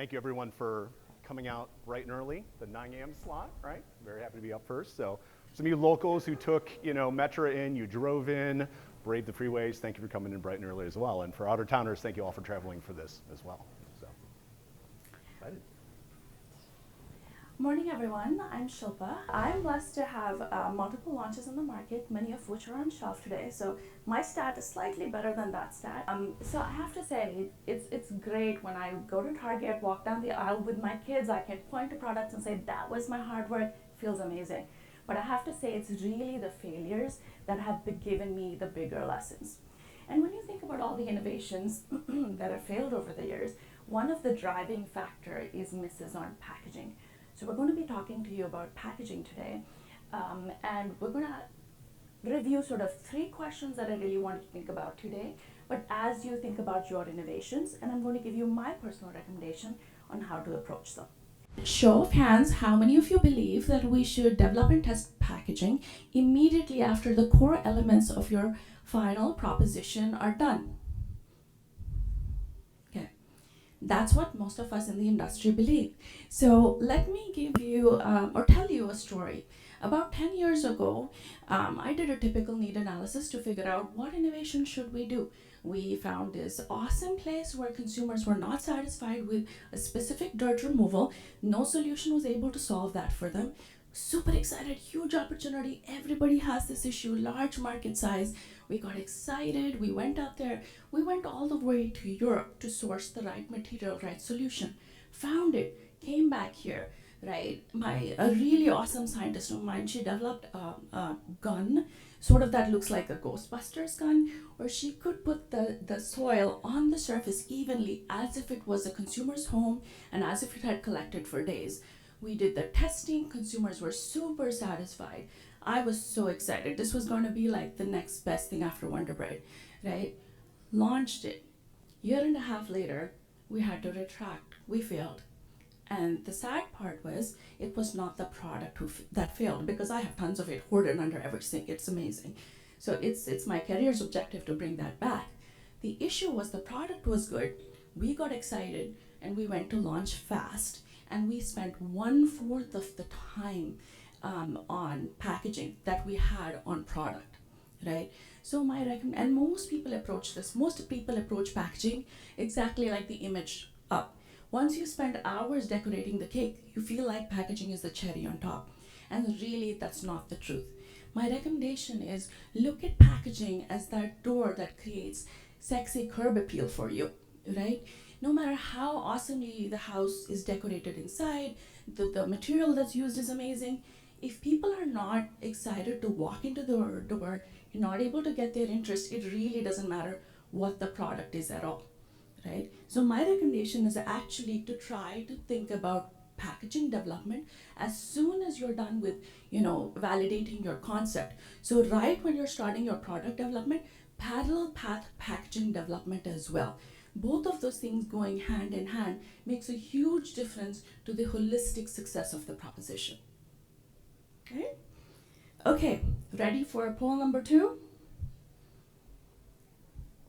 thank you everyone for coming out bright and early, the 9 a.m. slot, right? Very happy to be up first. So some of you locals who took, Metro in, you drove in, braved the freeways, thank you for coming in bright and early as well. And for outer towners, thank you all for traveling for this as well. So, excited. Morning everyone, I'm Shilpa. I'm blessed to have multiple launches on the market, many of which are on shelf today. So my stat is slightly better than that stat. So I have to say, it's great when I go to Target, walk down the aisle with my kids, I can point to products and say, that was my hard work, feels amazing. But I have to say, it's really the failures that have given me the bigger lessons. And when you think about all the innovations that have failed over the years, one of the driving factor is misses on packaging. So we're going to be talking to you about packaging today, and we're going to review sort of 3 questions that I really want you to think about today. But as you think about your innovations, and I'm going to give you my personal recommendation on how to approach them. Show of hands, how many of you believe that we should develop and test packaging immediately after the core elements of your final proposition are done? That's what most of us in the industry believe. So let me give you or tell you a story. About 10 years ago, I did a typical need analysis to figure out what innovation should we do. We found this awesome place where consumers were not satisfied with a specific dirt removal. No solution was able to solve that for them. Super excited, huge opportunity. Everybody has this issue, large market size. We got excited, we went out there, we went all the way to Europe to source the right material, right solution. Found it, came back here, right? A really awesome scientist of mine, she developed a gun, sort of that looks like a Ghostbusters gun, where she could put the soil on the surface evenly as if it was a consumer's home and as if it had collected for days. We did the testing, consumers were super satisfied. I was so excited. This was going to be like the next best thing after Wonder Bread, right? Launched it. Year and a half later, we had to retract. We failed. And the sad part was, it was not the product that failed, because I have tons of it hoarded under every sink. It's amazing. So it's my career's objective to bring that back. The issue was the product was good. We got excited and we went to launch fast. And we spent 1/4 of the time on packaging that we had on product, right? So and most people approach this. Most people approach packaging exactly like the image up. Once you spend hours decorating the cake, you feel like packaging is the cherry on top. And really, that's not the truth. My recommendation is look at packaging as that door that creates sexy curb appeal for you, right? No matter how awesomely the house is decorated inside, the material that's used is amazing. If people are not excited to walk into the door, you're not able to get their interest, it really doesn't matter what the product is at all, right? So my recommendation is actually to try to think about packaging development as soon as you're done with, validating your concept. So right when you're starting your product development, parallel path packaging development as well. Both of those things going hand in hand makes a huge difference to the holistic success of the proposition. Okay, ready for poll number 2?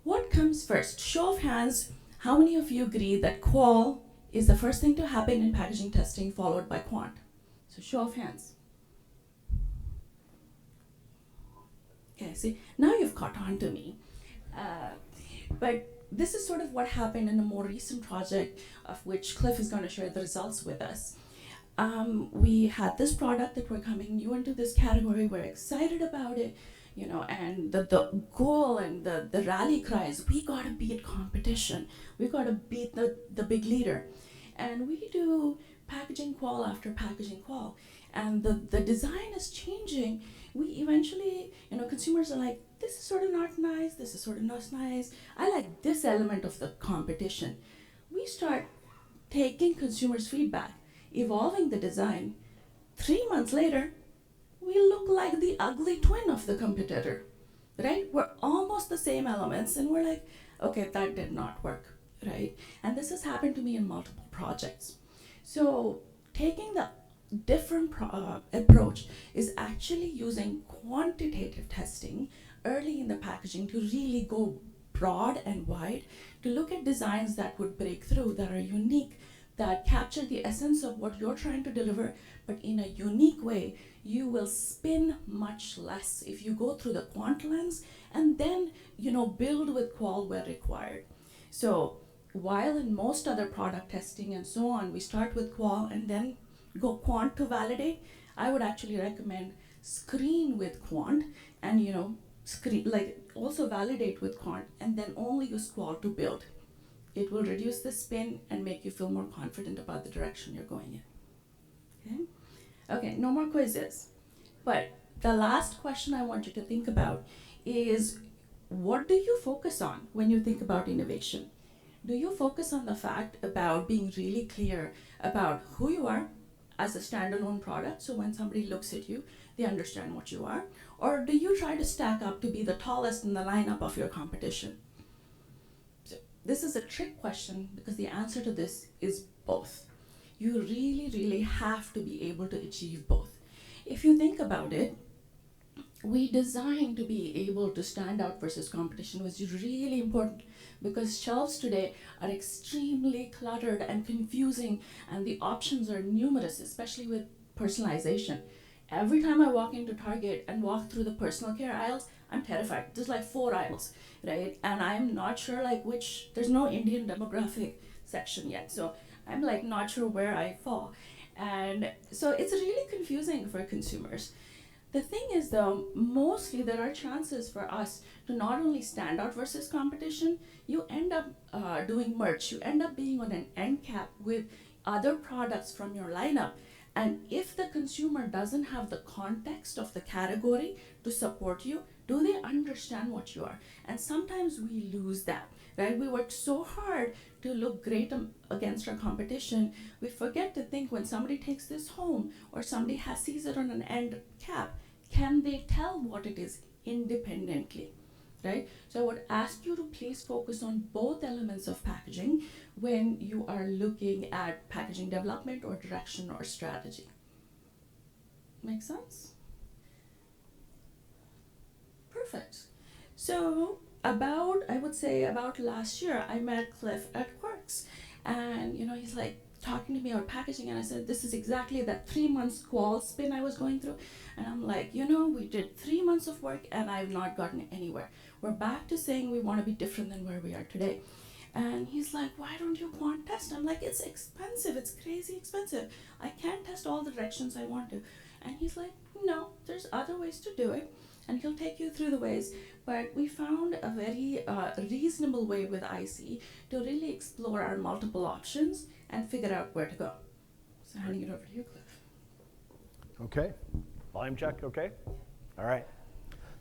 What comes first? Show of hands, how many of you agree that qual is the first thing to happen in packaging testing, followed by quant? So show of hands. Okay, see, now you've caught on to me. But this is sort of what happened in a more recent project of which Cliff is going to share the results with us. We had this product that we're coming new into this category. We're excited about it, and the goal and the rally cry is, we got to beat competition. We got to beat the big leader. And we do packaging qual after packaging qual. And the design is changing. We eventually, consumers are like, this is sort of not nice, this is sort of not nice. I like this element of the competition. We start taking consumers' feedback, evolving the design. 3 months later, we look like the ugly twin of the competitor, right? We're almost the same elements, and we're like, okay, that did not work, right? And this has happened to me in multiple projects. So taking the different approach is actually using quantitative testing early in the packaging to really go broad and wide, to look at designs that would break through, that are unique, that capture the essence of what you're trying to deliver, but in a unique way. You will spin much less if you go through the quant lens and then build with qual where required. So while in most other product testing and so on, we start with qual and then go quant to validate, I would actually recommend screen with quant and screen like also validate with quant and then only use qual to build. It will reduce the spin and make you feel more confident about the direction you're going in. Okay? Okay, no more quizzes. But the last question I want you to think about is, what do you focus on when you think about innovation? Do you focus on the fact about being really clear about who you are as a standalone product, so when somebody looks at you, they understand what you are? Or do you try to stack up to be the tallest in the lineup of your competition? So this is a trick question because the answer to this is both. You really, really have to be able to achieve both. If you think about it, we designed to be able to stand out versus competition, which is really important because shelves today are extremely cluttered and confusing, and the options are numerous, especially with personalization. Every time I walk into Target and walk through the personal care aisles, I'm terrified. There's like 4 aisles, right? And I'm not sure like which, there's no Indian demographic section yet. So I'm like not sure where I fall. And so it's really confusing for consumers. The thing is though, mostly there are chances for us to not only stand out versus competition, you end up doing merch. You end up being on an end cap with other products from your lineup. And if the consumer doesn't have the context of the category to support you, do they understand what you are? And sometimes we lose that, right? We work so hard to look great against our competition, we forget to think when somebody takes this home or somebody sees it on an end cap, can they tell what it is independently, right? So I would ask you to please focus on both elements of packaging when you are looking at packaging development or direction or strategy. Make sense? Perfect. So I would say about last year, I met Cliff at Quarks, and he's like talking to me about packaging, and I said, this is exactly that 3 months qual spin I was going through. And I'm like, we did 3 months of work and I've not gotten anywhere. We're back to saying we want to be different than where we are today. And he's like, why don't you quant test? I'm like, it's expensive, it's crazy expensive. I can't test all the directions I want to. And he's like, no, there's other ways to do it. And he'll take you through the ways. But we found a very reasonable way with EyeSee to really explore our multiple options and figure out where to go. So handing it over to you, Cliff. Okay. Volume check, okay? All right.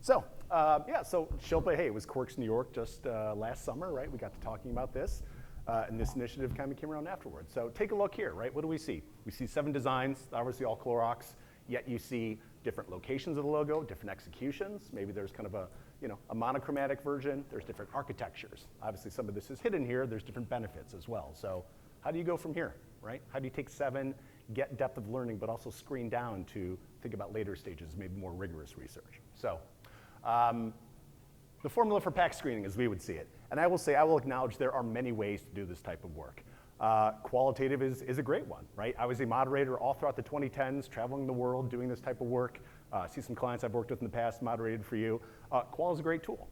So, so Shilpa, hey, it was Quarks New York just last summer, right? We got to talking about this, and this initiative kind of came around afterwards. So take a look here, right? What do we see? We see 7 designs, obviously all Clorox, yet you see different locations of the logo, different executions. Maybe there's kind of a monochromatic version. There's different architectures. Obviously, some of this is hidden here. There's different benefits as well. So how do you go from here, right? How do you take 7, get depth of learning, but also screen down to think about later stages, maybe more rigorous research? So the formula for pack screening as we would see it. And I will say, I will acknowledge there are many ways to do this type of work. Qualitative is a great one, right? I was a moderator all throughout the 2010s, traveling the world, doing this type of work. See some clients I've worked with in the past, moderated for you. Qual is a great tool.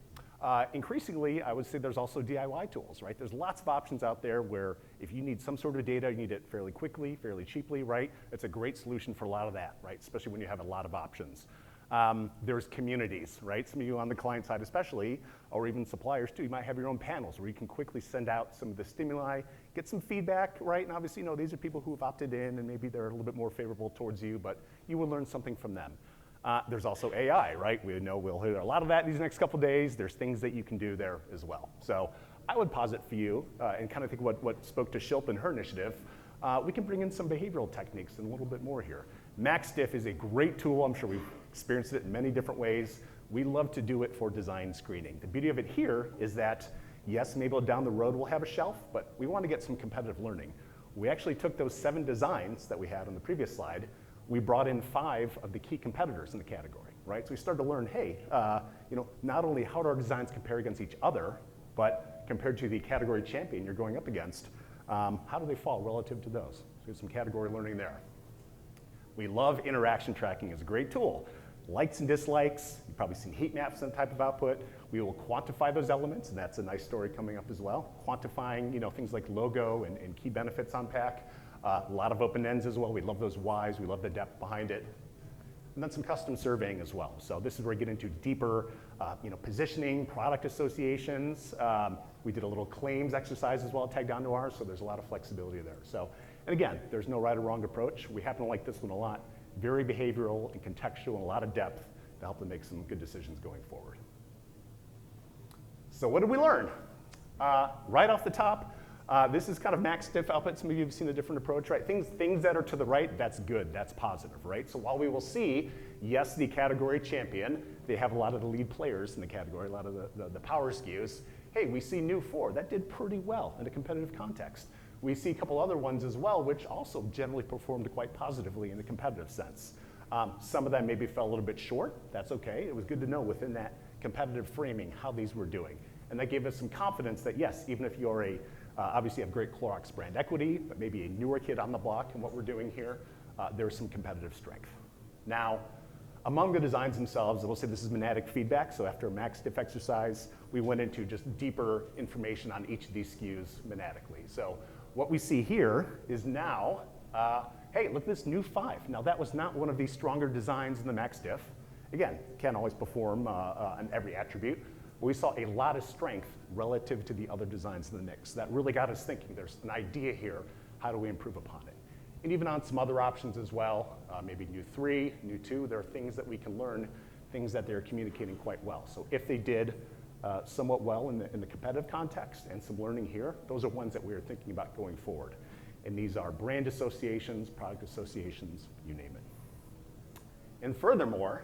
Increasingly, I would say there's also DIY tools, right? There's lots of options out there where if you need some sort of data, you need it fairly quickly, fairly cheaply, right? It's a great solution for a lot of that, right? Especially when you have a lot of options. There's communities, right? Some of you on the client side especially, or even suppliers too, you might have your own panels where you can quickly send out some of the stimuli, get some feedback, right? And obviously, these are people who have opted in and maybe they're a little bit more favorable towards you, but you will learn something from them. There's also AI, right? We know we'll hear a lot of that these next couple days. There's things that you can do there as well. So I would posit for you and kind of think what spoke to Shilpa and her initiative. We can bring in some behavioral techniques and a little bit more here. MaxDiff is a great tool. I'm sure we've experienced it in many different ways. We love to do it for design screening. The beauty of it here is that, yes, maybe down the road we'll have a shelf, but we want to get some competitive learning. We actually took those 7 designs that we had on the previous slide. We brought in 5 of the key competitors in the category, right? So we started to learn, hey, not only how do our designs compare against each other, but compared to the category champion you're going up against, How do they fall relative to those? So we have some category learning there. We love interaction tracking as a great tool. Likes and dislikes, you've probably seen heat maps and type of output. We will quantify those elements, and that's a nice story coming up as well. Quantifying things like logo and key benefits on pack. A lot of open ends as well. We love those whys, we love the depth behind it. And then some custom surveying as well. So this is where we get into deeper positioning, product associations. We did a little claims exercise as well tagged onto ours, so there's a lot of flexibility there. So, and again, there's no right or wrong approach. We happen to like this one a lot. Very behavioral and contextual and a lot of depth to help them make some good decisions going forward. So what did we learn? Right off the top, this is kind of max diff output. Some of you have seen a different approach, right? Things that are to the right, that's good, that's positive, right? So while we will see, yes, the category champion, they have a lot of the lead players in the category, a lot of the power SKUs. Hey, we see new 4, that did pretty well in a competitive context. We see a couple other ones as well, which also generally performed quite positively in the competitive sense. Some of them maybe fell a little bit short. That's okay. It was good to know within that competitive framing how these were doing. And that gave us some confidence that yes, even if you're obviously have great Clorox brand equity, but maybe a newer kid on the block in what we're doing here, there's some competitive strength. Now, among the designs themselves, I will say this is monadic feedback, so after a max diff exercise, we went into just deeper information on each of these SKUs monadically. So what we see here is now, hey, look at this new 5. Now that was not one of these stronger designs in the max diff. Again, can't always perform on every attribute, but we saw a lot of strength relative to the other designs in the mix. That really got us thinking, there's an idea here, how do we improve upon it? And even on some other options as well, maybe new 3, new 2, there are things that we can learn, things that they're communicating quite well. So if they did somewhat well in the competitive context and some learning here, those are ones that we are thinking about going forward. And these are brand associations, product associations, you name it. And furthermore,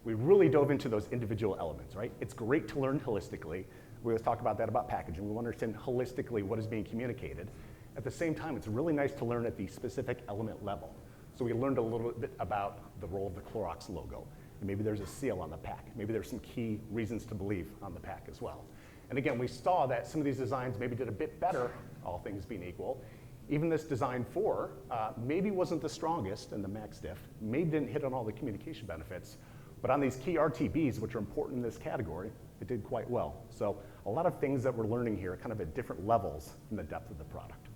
we really dove into those individual elements, right? It's great to learn holistically. We always talk about that about packaging. We want to understand holistically what is being communicated. At the same time, it's really nice to learn at the specific element level. So we learned a little bit about the role of the Clorox logo. And maybe there's a seal on the pack. Maybe there's some key reasons to believe on the pack as well. And again, we saw that some of these designs maybe did a bit better, all things being equal. Even this design 4 maybe wasn't the strongest in the max diff, maybe didn't hit on all the communication benefits, but on these key RTBs, which are important in this category, it did quite well. So a lot of things that we're learning here kind of at different levels in the depth of the product.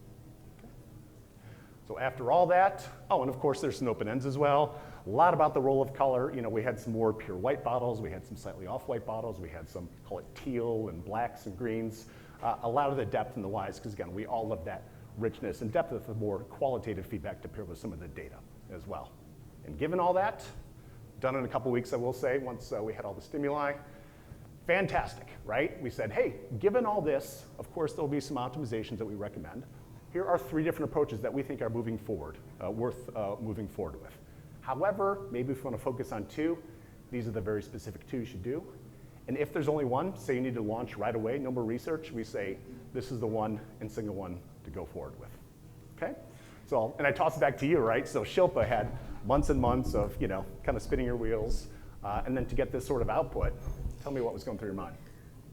So after all that, oh, and of course there's some open ends as well. A lot about the role of color. We had some more pure white bottles. We had some slightly off-white bottles. We had some, call it teal and blacks and greens. A lot of the depth and the whys, because again, we all love that richness and depth of the more qualitative feedback to pair with some of the data as well. And given all that, done in a couple weeks, I will say, once we had all the stimuli, fantastic, right? We said, hey, given all this, of course there'll be some optimizations that we recommend. Here are 3 different approaches that we think are moving forward, worth moving forward with. However, maybe if we want to focus on 2, these are the very specific 2 you should do. And if there's only one, say you need to launch right away, no more research, we say this is the one and single one to go forward with, okay? So, and I toss it back to you, right? So Shilpa had months and months of, kind of spinning your wheels, and then to get this sort of output, tell me what was going through your mind.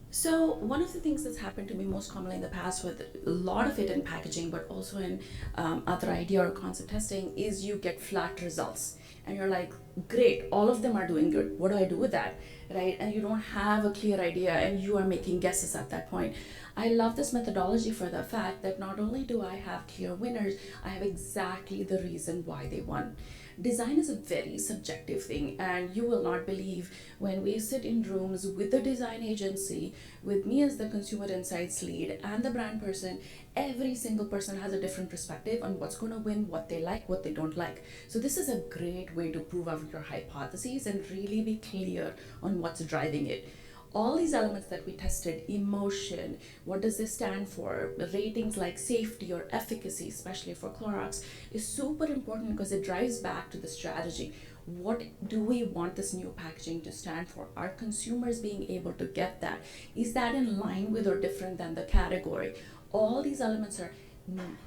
So one of the things that's happened to me most commonly in the past, with a lot of it in packaging, but also in other idea or concept testing, is you get flat results. And you're like, great, all of them are doing good. What do I do with that, right? And you don't have a clear idea, and you are making guesses at that point. I love this methodology for the fact that not only do I have clear winners, I have exactly the reason why they won. Design is a very subjective thing, and you will not believe when we sit in rooms with the design agency, with me as the consumer insights lead and the brand person, every single person has a different perspective on what's going to win, what they like, what they don't like. So this is a great way to prove out your hypotheses and really be clear on what's driving it. All these elements that we tested, emotion, what does this stand for, ratings like safety or efficacy, especially for Clorox, is super important because it drives back to the strategy. What do we want this new packaging to stand for? Are consumers being able to get that? Is that in line with or different than the category? All these elements are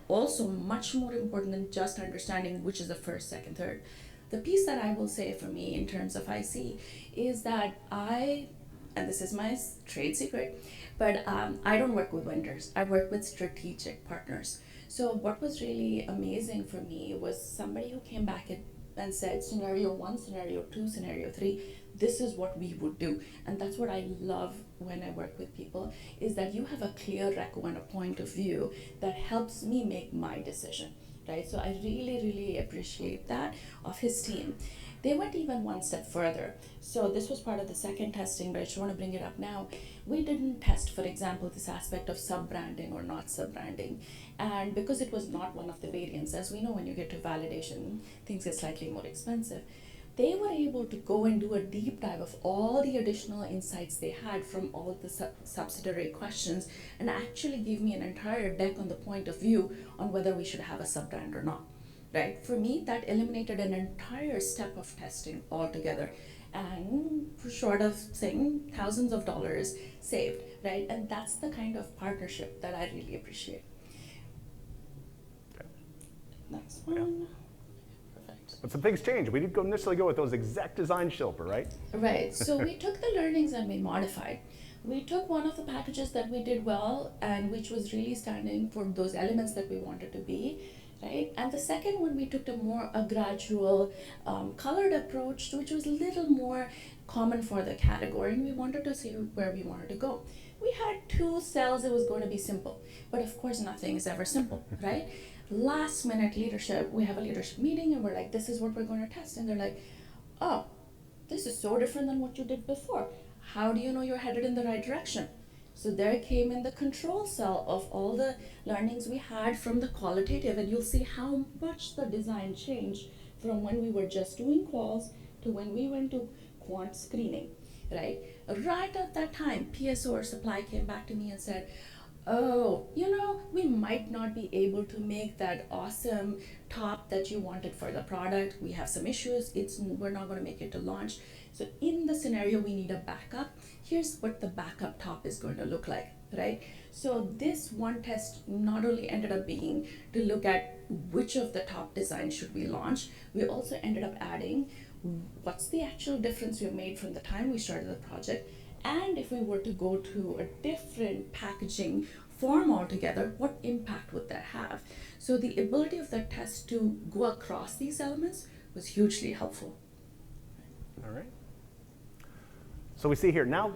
also much more important than just understanding which is the first, second, third. The piece that I will say for me in terms of EyeSee is that I and this is my trade secret, but I don't work with vendors. I work with strategic partners. So what was really amazing for me was somebody who came back and said, scenario one, scenario two, scenario three, this is what we would do. And that's what I love when I work with people, is that you have a clear reco and a point of view that helps me make my decision, right? So I really, really appreciate that of his team. They went even one step further. So this was part of the second testing, but I just want to bring it up now. We didn't test, for example, this aspect of sub-branding or not sub-branding. And because it was not one of the variants, as we know, when you get to validation, things get slightly more expensive. They were able to go and do a deep dive of all the additional insights they had from all the subsidiary questions and actually give me an entire deck on the point of view on whether we should have a sub-brand or not. Right? For me, that eliminated an entire step of testing altogether, and short of saying thousands of dollars saved, right? And that's the kind of partnership that I really appreciate. Okay. Next one. Perfect. But some things changed. We didn't necessarily go with those exact design Shilpa, right? Right. So we took the learnings and we modified. We took one of the packages that we did well and which was really standing for those elements that we wanted to be, right? And the second one, we took a gradual colored approach, which was a little more common for the category, and we wanted to see where we wanted to go. We had 2 cells, it was going to be simple, but of course nothing is ever simple, right? Last minute leadership, we have a leadership meeting and we're like, this is what we're going to test. And they're like, oh, this is so different than what you did before. How do you know you're headed in the right direction? So there came in the control cell of all the learnings we had from the qualitative, and you'll see how much the design changed from when we were just doing quals to when we went to quant screening, right? Right at that time, PSO or supply came back to me and said, oh, we might not be able to make that awesome top that you wanted for the product. We have some issues. We're not going to make it to launch. So in the scenario, we need a backup. Here's what the backup top is going to look like, right? So this one test not only ended up being to look at which of the top designs should we launch, we also ended up adding what's the actual difference we made from the time we started the project, and if we were to go to a different packaging form altogether, what impact would that have? So the ability of that test to go across these elements was hugely helpful. All right. So we see here, now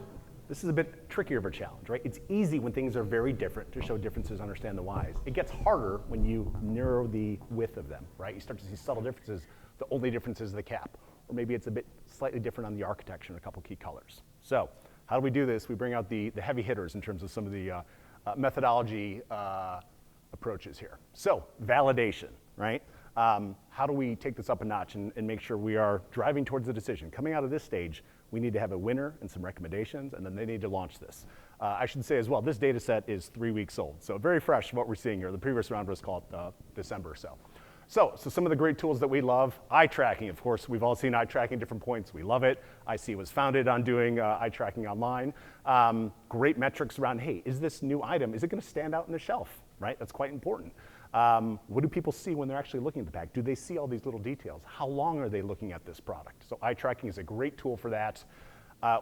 this is a bit trickier of a challenge, right? It's easy when things are very different to show differences, understand the whys. It gets harder when you narrow the width of them, right? You start to see subtle differences. The only difference is the cap, or maybe it's a bit slightly different on the architecture and a couple key colors. So how do we do this? We bring out the heavy hitters in terms of some of the methodology approaches here. So validation, right? How do we take this up a notch and make sure we are driving towards the decision? Coming out of this stage, we need to have a winner and some recommendations, and then they need to launch this. I should say as well, this data set is 3 weeks old, so very fresh what we're seeing here. The previous round was called December or so. So some of the great tools that we love, eye tracking. Of course, we've all seen eye tracking at different points. We love it. EyeSee was founded on doing eye tracking online. Great metrics around, hey, is this new item, is it going to stand out on the shelf, right? That's quite important. What do people see when they're actually looking at the bag? Do they see all these little details? How long are they looking at this product? So eye tracking is a great tool for that.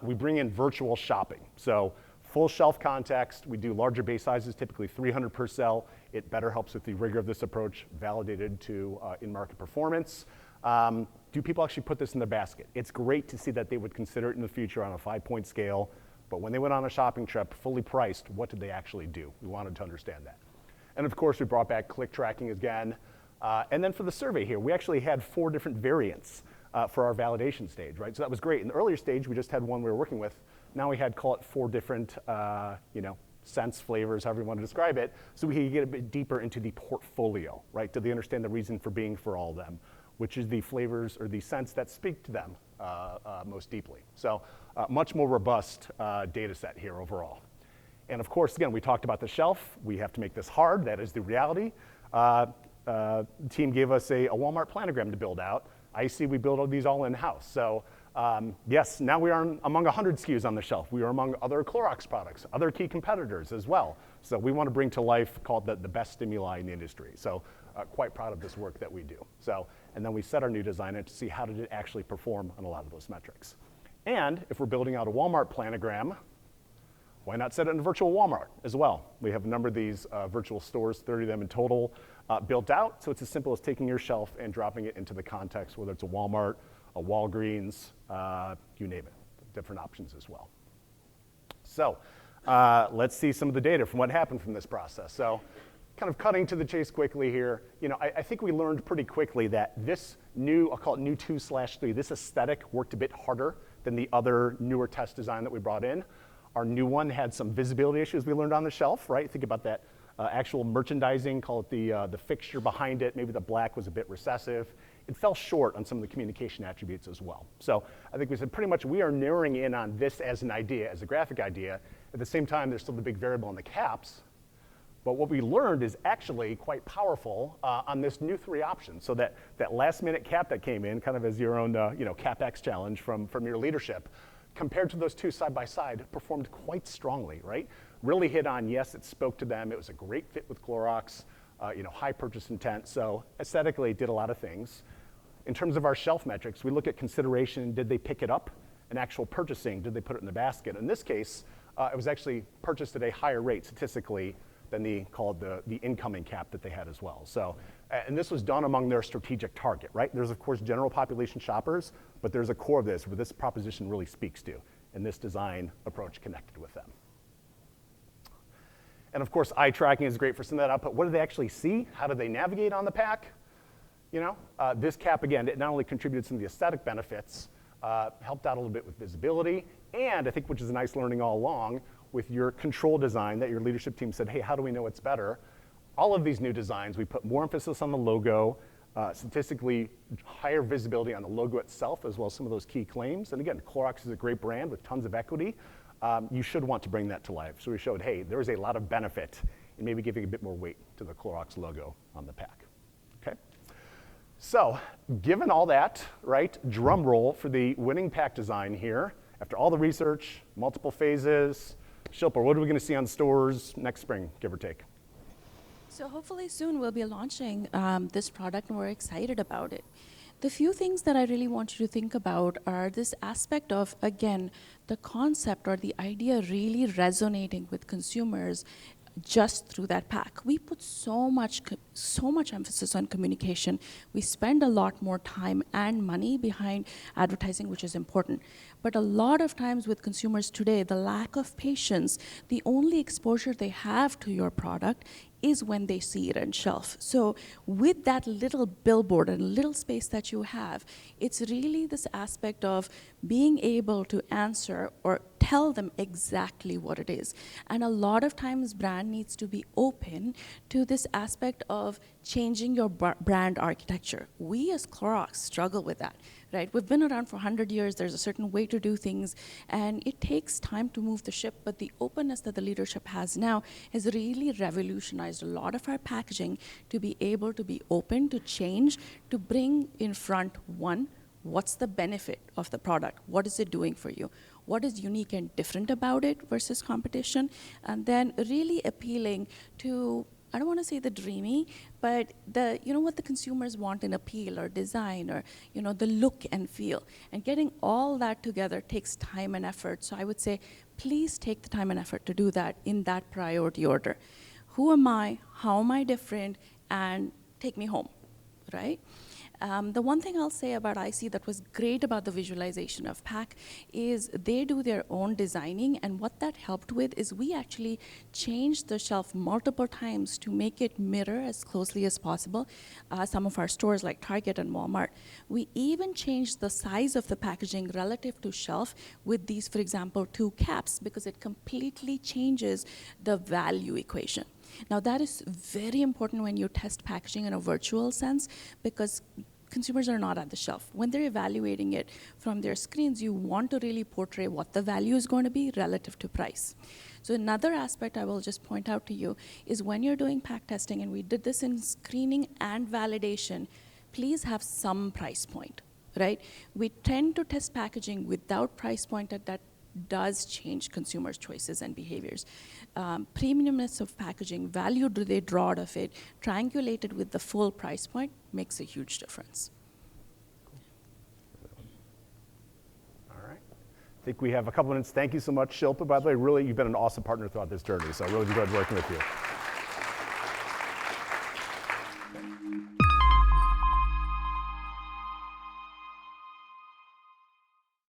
We bring in virtual shopping. So full shelf context, we do larger base sizes, typically 300 per cell. It better helps with the rigor of this approach, validated to in-market performance. Do people actually put this in their basket? It's great to see that they would consider it in the future on a 5-point scale, but when they went on a shopping trip, fully priced, what did they actually do? We wanted to understand that. And of course, we brought back click tracking again. And then for the survey here, we actually had 4 different variants for our validation stage, right? So that was great. In the earlier stage, we just had one we were working with. Now we had, call it 4 different, scents, flavors, however you want to describe it, so we could get a bit deeper into the portfolio, right? Do they understand the reason for being for all of them? Which is the flavors or the scents that speak to them most deeply. So much more robust data set here overall. And of course, again, we talked about the shelf. We have to make this hard. That is the reality. The team gave us a Walmart planogram to build out. EyeSee, we build all these all in-house. So yes, now we are among 100 SKUs on the shelf. We are among other Clorox products, other key competitors as well. So we want to bring to life, called the best stimuli in the industry. So quite proud of this work that we do. So, and then we set our new design to see how did it actually perform on a lot of those metrics. And if we're building out a Walmart planogram, why not set it in a virtual Walmart as well? We have a number of these virtual stores, 30 of them in total, built out. So it's as simple as taking your shelf and dropping it into the context, whether it's a Walmart, a Walgreens, you name it, different options as well. So let's see some of the data from what happened from this process. So kind of cutting to the chase quickly here, I think we learned pretty quickly that this new, I'll call it new 2/3, this aesthetic worked a bit harder than the other newer test design that we brought in. Our new one had some visibility issues we learned on the shelf, right? Think about that actual merchandising, call it the fixture behind it. Maybe the black was a bit recessive. It fell short on some of the communication attributes as well. So I think we said pretty much we are narrowing in on this as an idea, as a graphic idea. At the same time, there's still the big variable in the caps. But what we learned is actually quite powerful on this new 3 options. So that last minute cap that came in, kind of as your own CapEx challenge from your leadership, compared to those 2 side by side, performed quite strongly, right? Really hit on, yes, it spoke to them. It was a great fit with Clorox, high purchase intent. So aesthetically, it did a lot of things. In terms of our shelf metrics, we look at consideration. Did they pick it up? And actual purchasing, did they put it in the basket? In this case, it was actually purchased at a higher rate statistically than the incoming cap that they had as well. So, and this was done among their strategic target, right? There's of course general population shoppers, but there's a core of this where this proposition really speaks to, and this design approach connected with them. And of course, eye tracking is great for some of that output. What do they actually see? How do they navigate on the pack? This cap, again, it not only contributed some of the aesthetic benefits, helped out a little bit with visibility, and I think, which is a nice learning all along, with your control design that your leadership team said, hey, how do we know it's better? All of these new designs, we put more emphasis on the logo, statistically higher visibility on the logo itself, as well as some of those key claims. And again, Clorox is a great brand with tons of equity. You should want to bring that to life. So we showed, hey, there is a lot of benefit in maybe giving a bit more weight to the Clorox logo on the pack. Okay. So given all that, right, drum roll for the winning pack design here. After all the research, multiple phases, Shilpa, what are we going to see on stores next spring, give or take? So hopefully soon we'll be launching this product, and we're excited about it. The few things that I really want you to think about are this aspect of, again, the concept or the idea really resonating with consumers just through that pack. We put so much emphasis on communication. We spend a lot more time and money behind advertising, which is important. But a lot of times with consumers today, the lack of patience, the only exposure they have to your product is when they see it on shelf. So with that little billboard and little space that you have, it's really this aspect of being able to answer or tell them exactly what it is. And a lot of times brand needs to be open to this aspect of changing your brand architecture. We as Clorox struggle with that, right? We've been around for 100 years. There's a certain way to do things, and it takes time to move the ship, but the openness that the leadership has now has really revolutionized a lot of our packaging to be able to be open, to change, to bring in front, one, what's the benefit of the product? What is it doing for you? What is unique and different about it versus competition? And then really appealing to, I don't want to say the dreamy, but what the consumers want in appeal or design or, the look and feel. And getting all that together takes time and effort. So I would say, please take the time and effort to do that in that priority order. Who am I? How am I different? And take me home, right? The one thing I'll say about EyeSee that was great about the visualization of pack is they do their own designing, and what that helped with is we actually changed the shelf multiple times to make it mirror as closely as possible some of our stores like Target and Walmart. We even changed the size of the packaging relative to shelf with these, for example, 2 caps, because it completely changes the value equation. Now that is very important when you test packaging in a virtual sense, because consumers are not at the shelf. When they're evaluating it from their screens, you want to really portray what the value is going to be relative to price. So another aspect I will just point out to you is when you're doing pack testing, and we did this in screening and validation, please have some price point, right? We tend to test packaging without price point that does change consumers' choices and behaviors. Premiumness of packaging, value do they draw out of it, triangulated with the full price point makes a huge difference. All right. I think we have a couple minutes. Thank you so much, Shilpa, by the way. Really, you've been an awesome partner throughout this journey, so I really enjoyed working with you.